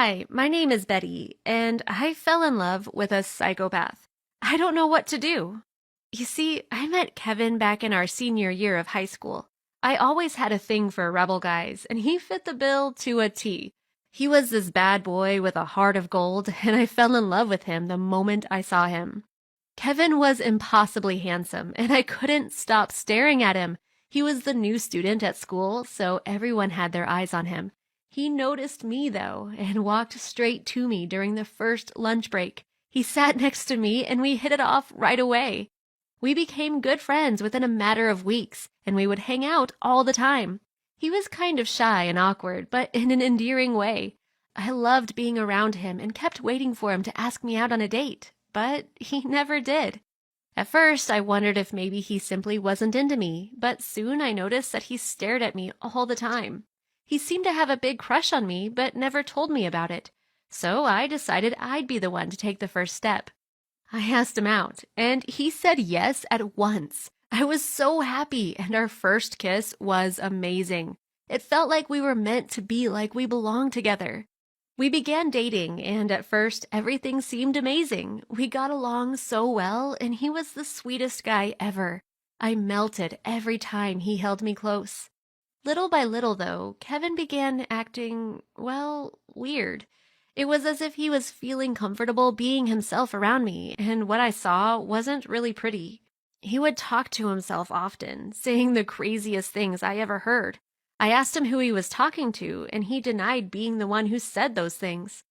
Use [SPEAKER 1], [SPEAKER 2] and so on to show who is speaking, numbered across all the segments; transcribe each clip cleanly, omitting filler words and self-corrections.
[SPEAKER 1] Hi, my name is Betty, and I fell in love with a psychopath. I don't know what to do. You see, I met Kevin back in our senior year of high school. I always had a thing for rebel guys, and he fit the bill to a T. He was this bad boy with a heart of gold, and I fell in love with him the moment I saw him. Kevin was impossibly handsome, and I couldn't stop staring at him. He was the new student at school, so everyone had their eyes on him. He noticed me, though, and walked straight to me during the first lunch break. He sat next to me, and we hit it off right away. We became good friends within a matter of weeks, and we would hang out all the time. He was kind of shy and awkward, but in an endearing way. I loved being around him and kept waiting for him to ask me out on a date, but he never did. At first, I wondered if maybe he simply wasn't into me, but soon I noticed that he stared at me all the time. He seemed to have a big crush on me, but never told me about it. So I decided I'd be the one to take the first step. I asked him out, and he said yes at once. I was so happy, and our first kiss was amazing. It felt like we were meant to be, like we belonged together. We began dating, and at first, everything seemed amazing. We got along so well, and he was the sweetest guy ever. I melted every time he held me close. Little by little, though, Kevin began acting, well, weird. It was as if he was feeling comfortable being himself around me, and what I saw wasn't really pretty. He would talk to himself often, saying the craziest things I ever heard. I asked him who he was talking to, and he denied being the one who said those things.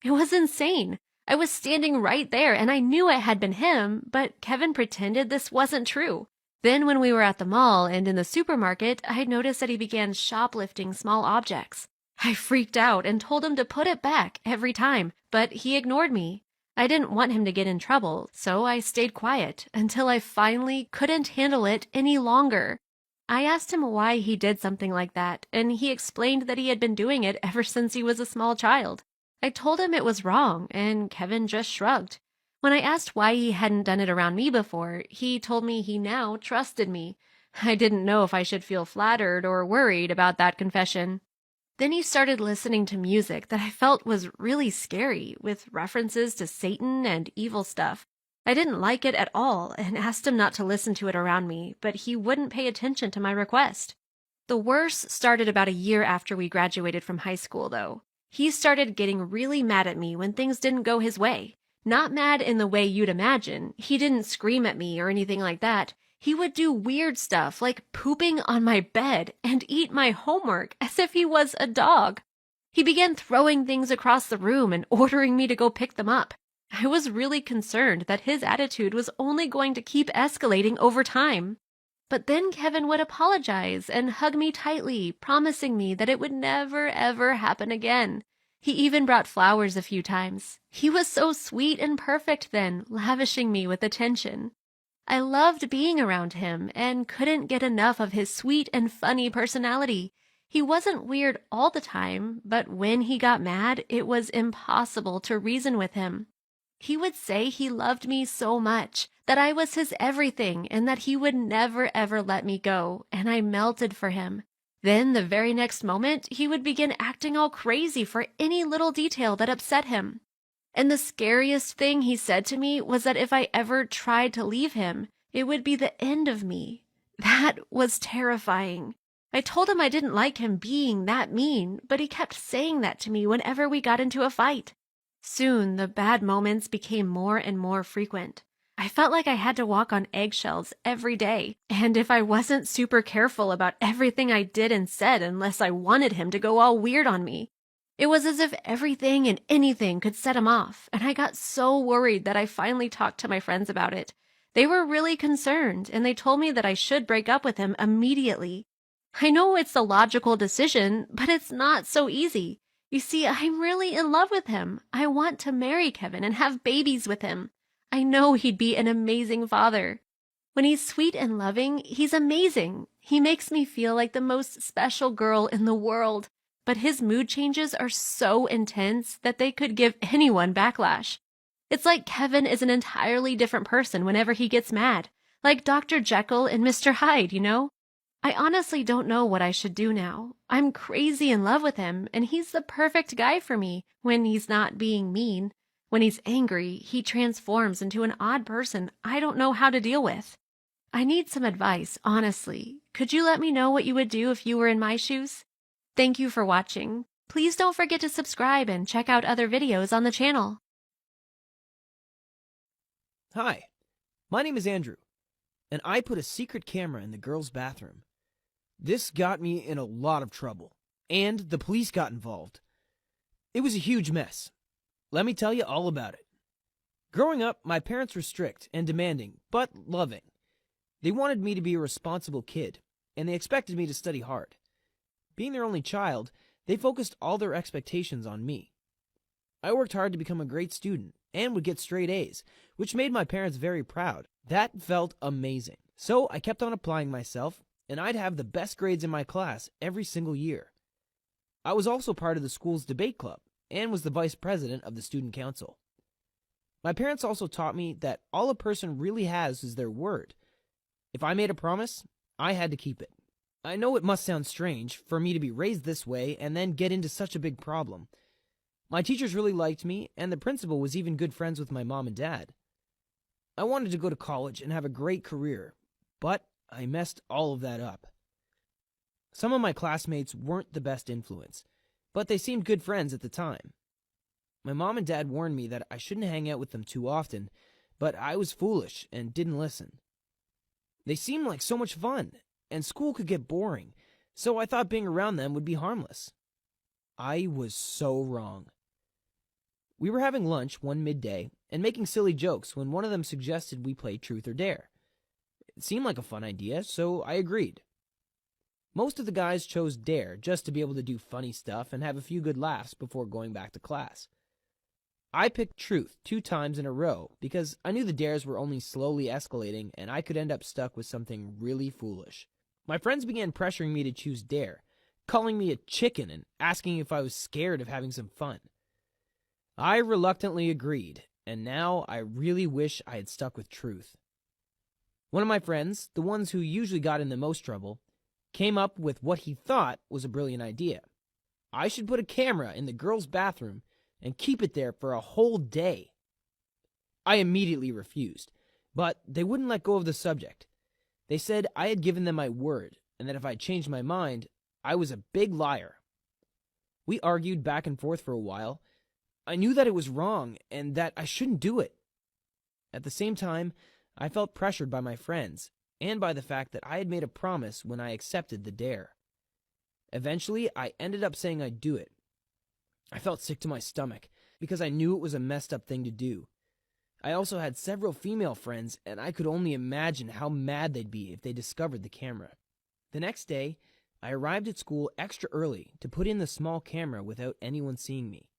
[SPEAKER 1] It was insane. I was standing right there, and I knew it had been him, but Kevin pretended this wasn't true. Then when we were at the mall and in the supermarket, I noticed that he began shoplifting small objects. I freaked out and told him to put it back every time, but he ignored me. I didn't want him to get in trouble, so I stayed quiet until I finally couldn't handle it any longer. I asked him why he did something like that, and he explained that he had been doing it ever since he was a small child. I told him it was wrong, and Kevin just shrugged. When I asked why he hadn't done it around me before, he told me he now trusted me. I didn't know if I should feel flattered or worried about that confession. Then he started listening to music that I felt was really scary, with references to Satan and evil stuff. I didn't like it at all and asked him not to listen to it around me, but he wouldn't pay attention to my request. The worst started about a year after we graduated from high school, though. He started getting really mad at me when things didn't go his way. Not mad in the way you'd imagine. He didn't scream at me or anything like that. He would do weird stuff like pooping on my bed and eat my homework as if he was a dog. He began throwing things across the room and ordering me to go pick them up. I was really concerned that his attitude was only going to keep escalating over time. But then Kevin would apologize and hug me tightly, promising me that it would never, ever happen again. He even brought flowers a few times. He was so sweet and perfect then, lavishing me with attention. I loved being around him and couldn't get enough of his sweet and funny personality. He wasn't weird all the time, but when he got mad, it was impossible to reason with him. He would say he loved me so much, that I was his everything, and that he would never ever let me go, and I melted for him. Then, the very next moment, he would begin acting all crazy for any little detail that upset him. And the scariest thing he said to me was that if I ever tried to leave him, it would be the end of me. That was terrifying. I told him I didn't like him being that mean, but he kept saying that to me whenever we got into a fight. Soon, the bad moments became more and more frequent. I felt like I had to walk on eggshells every day, and if I wasn't super careful about everything I did and said unless I wanted him to go all weird on me. It was as if everything and anything could set him off, and I got so worried that I finally talked to my friends about it. They were really concerned, and they told me that I should break up with him immediately. I know it's a logical decision, but it's not so easy. You see, I'm really in love with him. I want to marry Kevin and have babies with him. I know he'd be an amazing father. When he's sweet and loving, he's amazing. He makes me feel like the most special girl in the world. But his mood changes are so intense that they could give anyone backlash. It's like Kevin is an entirely different person whenever he gets mad, like Dr. Jekyll and Mr. Hyde, you know? I honestly don't know what I should do now. I'm crazy in love with him, and he's the perfect guy for me when he's not being mean. When he's angry, he transforms into an odd person I don't know how to deal with. I need some advice, honestly. Could you let me know what you would do if you were in my shoes? Thank you for watching. Please don't forget to subscribe and check out other videos on the channel.
[SPEAKER 2] Hi, my name is Andrew, and I put a secret camera in the girls' bathroom. This got me in a lot of trouble, and the police got involved. It was a huge mess. Let me tell you all about it. Growing up, my parents were strict and demanding, but loving. They wanted me to be a responsible kid, and they expected me to study hard. Being their only child, they focused all their expectations on me. I worked hard to become a great student and would get straight A's, which made my parents very proud. That felt amazing. So I kept on applying myself, and I'd have the best grades in my class every single year. I was also part of the school's debate club and was the vice president of the student council. My parents also taught me that all a person really has is their word. If I made a promise, I had to keep it. I know it must sound strange for me to be raised this way and then get into such a big problem. My teachers really liked me, and the principal was even good friends with my mom and dad. I wanted to go to college and have a great career, but I messed all of that up. Some of my classmates weren't the best influence, but they seemed good friends at the time. My mom and dad warned me that I shouldn't hang out with them too often, but I was foolish and didn't listen. They seemed like so much fun, and school could get boring, so I thought being around them would be harmless. I was so wrong. We were having lunch one midday and making silly jokes when one of them suggested we play Truth or Dare. It seemed like a fun idea, so I agreed. Most of the guys chose Dare just to be able to do funny stuff and have a few good laughs before going back to class. I picked Truth 2 times in a row because I knew the Dares were only slowly escalating and I could end up stuck with something really foolish. My friends began pressuring me to choose Dare, calling me a chicken and asking if I was scared of having some fun. I reluctantly agreed, and now I really wish I had stuck with Truth. One of my friends, the ones who usually got in the most trouble, came up with what he thought was a brilliant idea. I should put a camera in the girls' bathroom and keep it there for a whole day. I immediately refused, but they wouldn't let go of the subject. They said I had given them my word, and that if I changed my mind, I was a big liar. We argued back and forth for a while. I knew that it was wrong and that I shouldn't do it. At the same time, I felt pressured by my friends and by the fact that I had made a promise when I accepted the dare. Eventually, I ended up saying I'd do it. I felt sick to my stomach because I knew it was a messed up thing to do. I also had several female friends, and I could only imagine how mad they'd be if they discovered the camera. The next day, I arrived at school extra early to put in the small camera without anyone seeing me.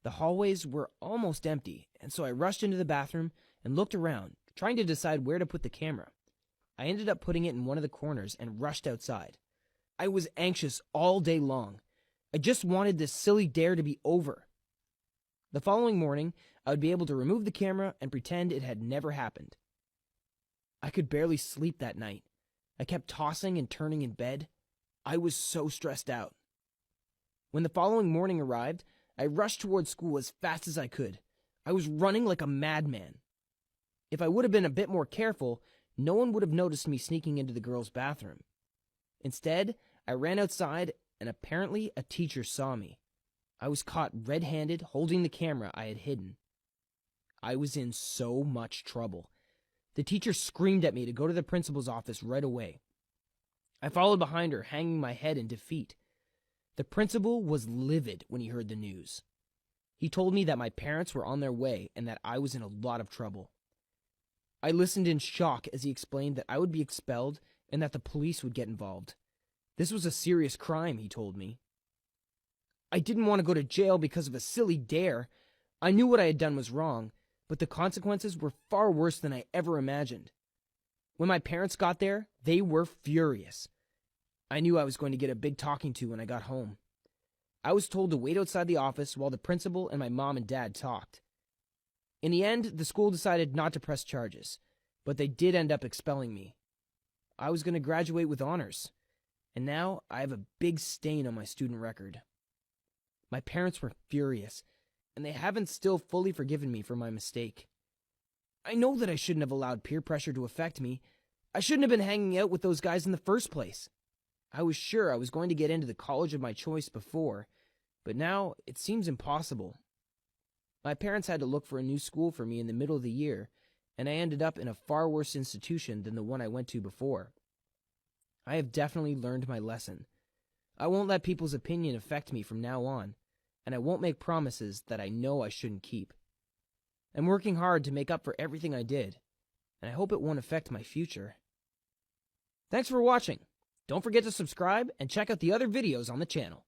[SPEAKER 2] The hallways were almost empty, and so I rushed into the bathroom and looked around, trying to decide where to put the camera. I ended up putting it in one of the corners and rushed outside. I was anxious all day long. I just wanted this silly dare to be over. The following morning, I would be able to remove the camera and pretend it had never happened. I could barely sleep that night. I kept tossing and turning in bed. I was so stressed out. When the following morning arrived, I rushed toward school as fast as I could. I was running like a madman. If I would have been a bit more careful, no one would have noticed me sneaking into the girls' bathroom. Instead, I ran outside, and apparently a teacher saw me. I was caught red-handed holding the camera I had hidden. I was in so much trouble. The teacher screamed at me to go to the principal's office right away. I followed behind her, hanging my head in defeat. The principal was livid when he heard the news. He told me that my parents were on their way and that I was in a lot of trouble. I listened in shock as he explained that I would be expelled and that the police would get involved. This was a serious crime, he told me. I didn't want to go to jail because of a silly dare. I knew what I had done was wrong, but the consequences were far worse than I ever imagined. When my parents got there, they were furious. I knew I was going to get a big talking to when I got home. I was told to wait outside the office while the principal and my mom and dad talked. In the end, the school decided not to press charges, but they did end up expelling me. I was going to graduate with honors, and now I have a big stain on my student record. My parents were furious, and they haven't still fully forgiven me for my mistake. I know that I shouldn't have allowed peer pressure to affect me. I shouldn't have been hanging out with those guys in the first place. I was sure I was going to get into the college of my choice before, but now it seems impossible. My parents had to look for a new school for me in the middle of the year, and I ended up in a far worse institution than the one I went to before. I have definitely learned my lesson. I won't let people's opinion affect me from now on, and I won't make promises that I know I shouldn't keep. I'm working hard to make up for everything I did, and I hope it won't affect my future. Thanks for watching. Don't forget to subscribe and check out the other videos on the channel.